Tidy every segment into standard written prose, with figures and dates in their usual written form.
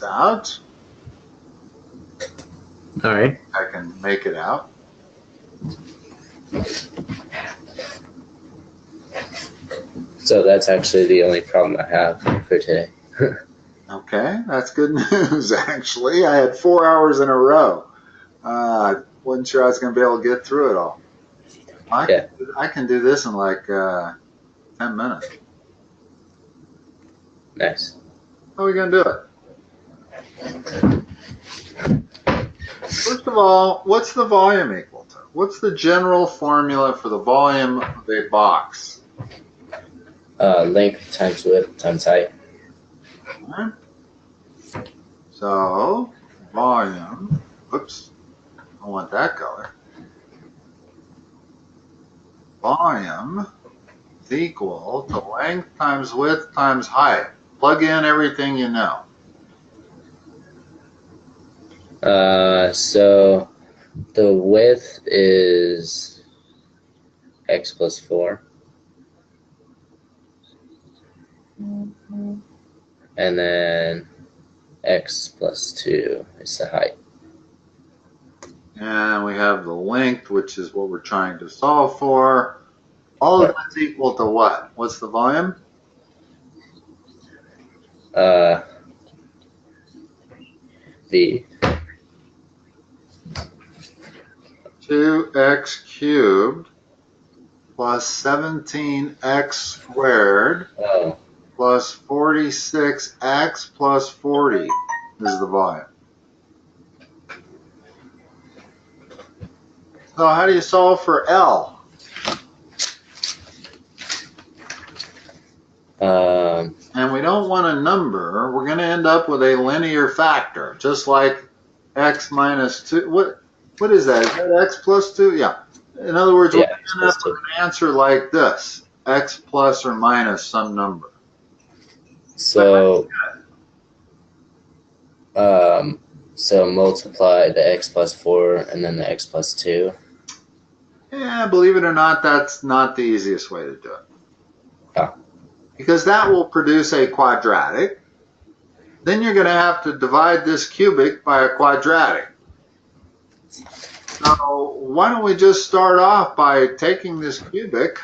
out. All right. I can make it out. So that's actually the only problem I have for today. Okay, that's good news, actually. I had 4 hours in a row. Wasn't sure I was going to be able to get through it all. I can do this in like 10 minutes. Nice. How are we going to do it? First of all, what's the volume equal to? What's the general formula for the volume of a box? Length times width times height. Right. So, volume, oops, I want that color. Volume is equal to length times width times height. Plug in everything you know. So the width is x plus 4. And then x plus 2 is the height. And we have the length, which is what we're trying to solve for. All of that's equal to what? What's the volume? V. 2x cubed plus 17x squared plus 46x plus 40 is the volume. So how do you solve for L? And we don't want a number. We're going to end up with a linear factor, just like x minus 2. What is that? Is that x plus 2? Yeah. In other words, we're going to end up with an answer like this, x plus or minus some number. So, so multiply the x plus 4 and then the x plus 2. Yeah, believe it or not, that's not the easiest way to do it. Oh. Because that will produce a quadratic. Then you're going to have to divide this cubic by a quadratic. So why don't we just start off by taking this cubic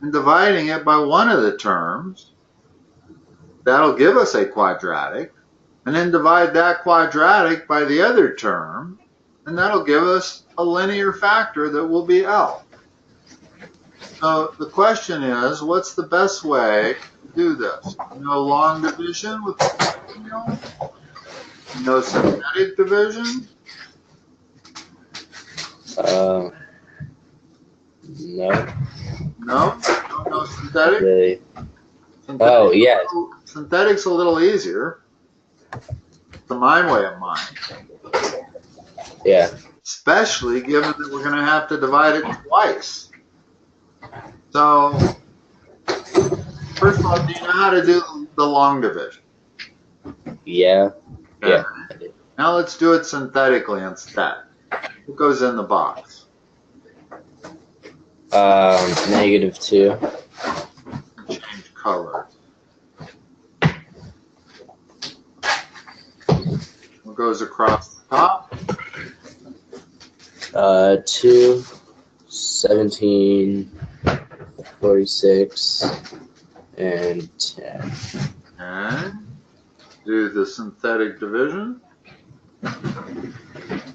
and dividing it by one of the terms. That'll give us a quadratic. And then divide that quadratic by the other term. And that'll give us a linear factor that will be L. So the question is, what's the best way to do this? Long division with synthetic division? No. No synthetic? Really? Yeah. Synthetic's a little easier. To my way of mind. Yeah. Especially given that we're going to have to divide it twice. So, first of all, do you know how to do the long division? Yeah. Yeah. Now let's do it synthetically instead. What goes in the box? -2. Change colors. What goes across the top? 2, 17, 46, and 10. And do the synthetic division.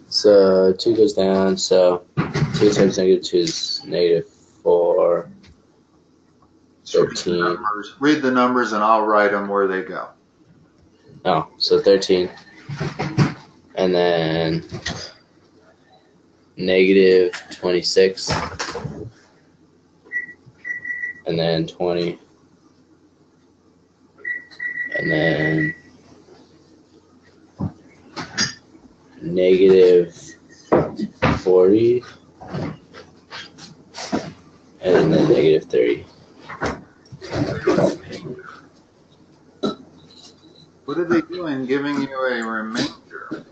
So 2 goes down, so 2 times -2 is -4, 13. Read the numbers and I'll write them where they go. Oh, so 13. And then -26. And then 20. And then -40. And then -30. What are they doing giving you a remainder?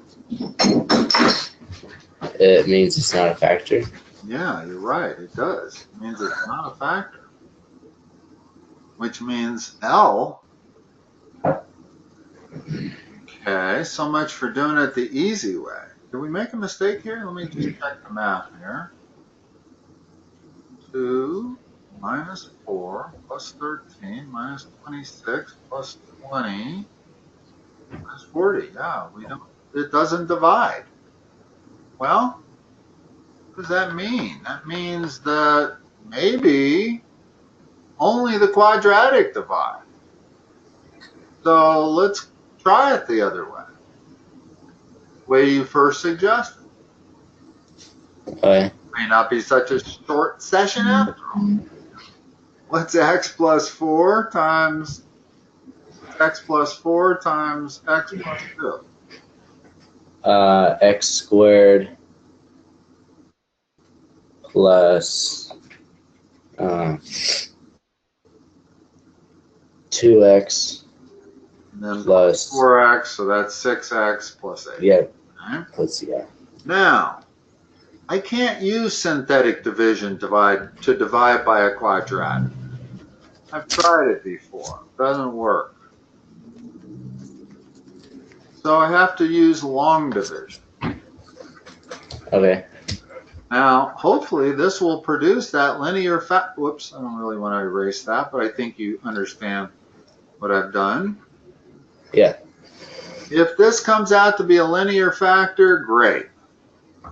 It means it's not a factor. Yeah, you're right. It does. It means it's not a factor. Which means L Okay, so much for doing it the easy way. Did we make a mistake here? Let me just check the math here. 2 minus 4 plus 13 minus 26 plus 20 minus 40. Yeah, it doesn't divide. Well, what does that mean? That means that maybe only the quadratic divides. So let's try it the other way you first suggested. Okay. May not be such a short session after all. What's x plus 4 times x plus 4 times x plus 2? X squared plus 2x And then plus 4x, so that's 6x plus 8. yeah, Okay. plus yeah. Now, I can't use synthetic division to divide by a quadratic. I've tried it before. It doesn't work. So I have to use long division. Okay. Now, hopefully this will produce that linear fact. Whoops, I don't really want to erase that, but I think you understand what I've done. Yeah. If this comes out to be a linear factor, great.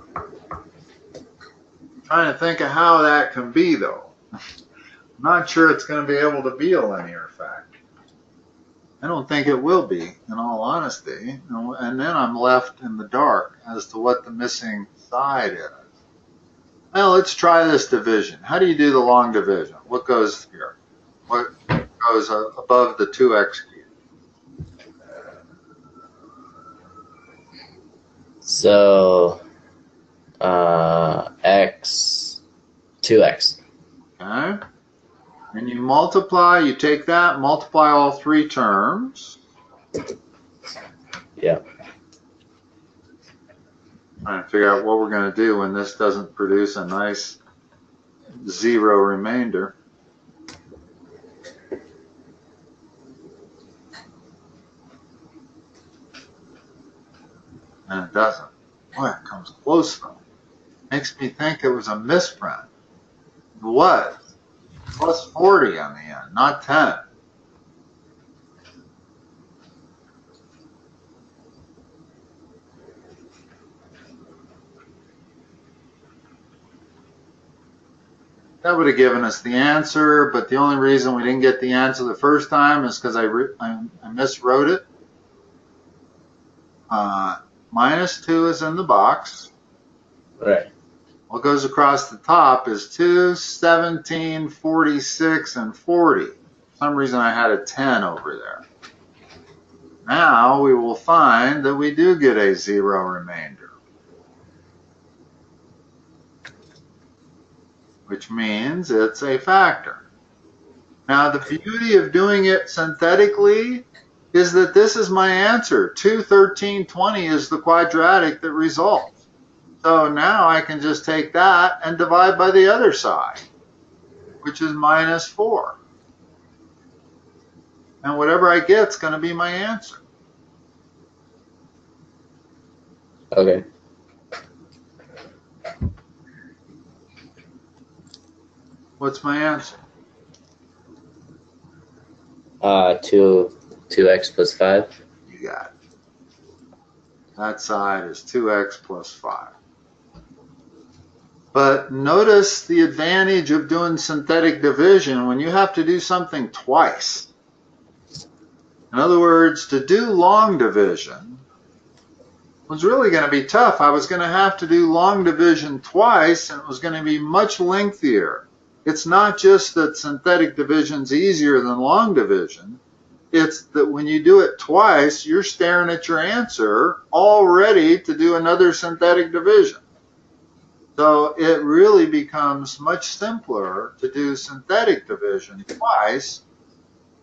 I'm trying to think of how that can be, though. I'm not sure it's going to be able to be a linear factor. I don't think it will be, in all honesty. And then I'm left in the dark as to what the missing side is. Well, let's try this division. How do you do the long division? What goes here? What goes above the 2x cubed? So x 2x. Okay. And you multiply, you take that, multiply all three terms. Yeah. Trying to figure out what we're going to do when this doesn't produce a nice zero remainder. And it doesn't. Boy, it comes close though. Makes me think it was a misprint. It was. Plus 40 on the end, not 10. That would have given us the answer, but the only reason we didn't get the answer the first time is because I miswrote it. Minus 2 is in the box. Right. What goes across the top is 2, 17, 46, and 40. For some reason I had a 10 over there. Now we will find that we do get a zero remainder, which means it's a factor. Now the beauty of doing it synthetically is that this is my answer. 2, 13, 20 is the quadratic that results. So now I can just take that and divide by the other side, which is minus 4. And whatever I get is going to be my answer. Okay. What's my answer? 2x plus 5. You got it. That side is 2x plus 5. But notice the advantage of doing synthetic division when you have to do something twice. In other words, to do long division was really going to be tough. I was going to have to do long division twice, and it was going to be much lengthier. It's not just that synthetic division is easier than long division. It's that when you do it twice, you're staring at your answer all ready to do another synthetic division. So it really becomes much simpler to do synthetic division twice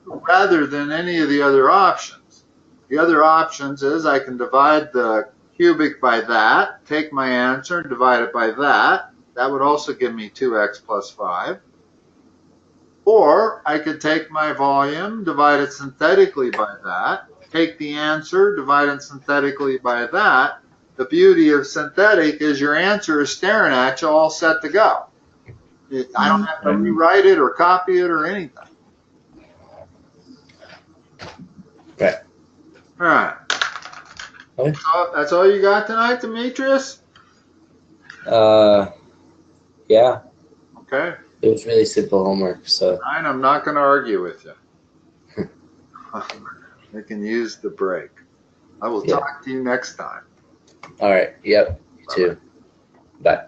rather than any of the other options. The other options is I can divide the cubic by that, take my answer, and divide it by that. That would also give me 2x plus 5. Or I could take my volume, divide it synthetically by that, take the answer, divide it synthetically by that. The beauty of synthetic is your answer is staring at you, all set to go. I don't have to rewrite it or copy it or anything. Okay. All right. Okay. That's all you got tonight, Demetrius? Yeah. Okay. It was really simple homework, so. Fine, I'm not going to argue with you. I can use the break. I will talk to you next time. All right. Yep. You too. Bye.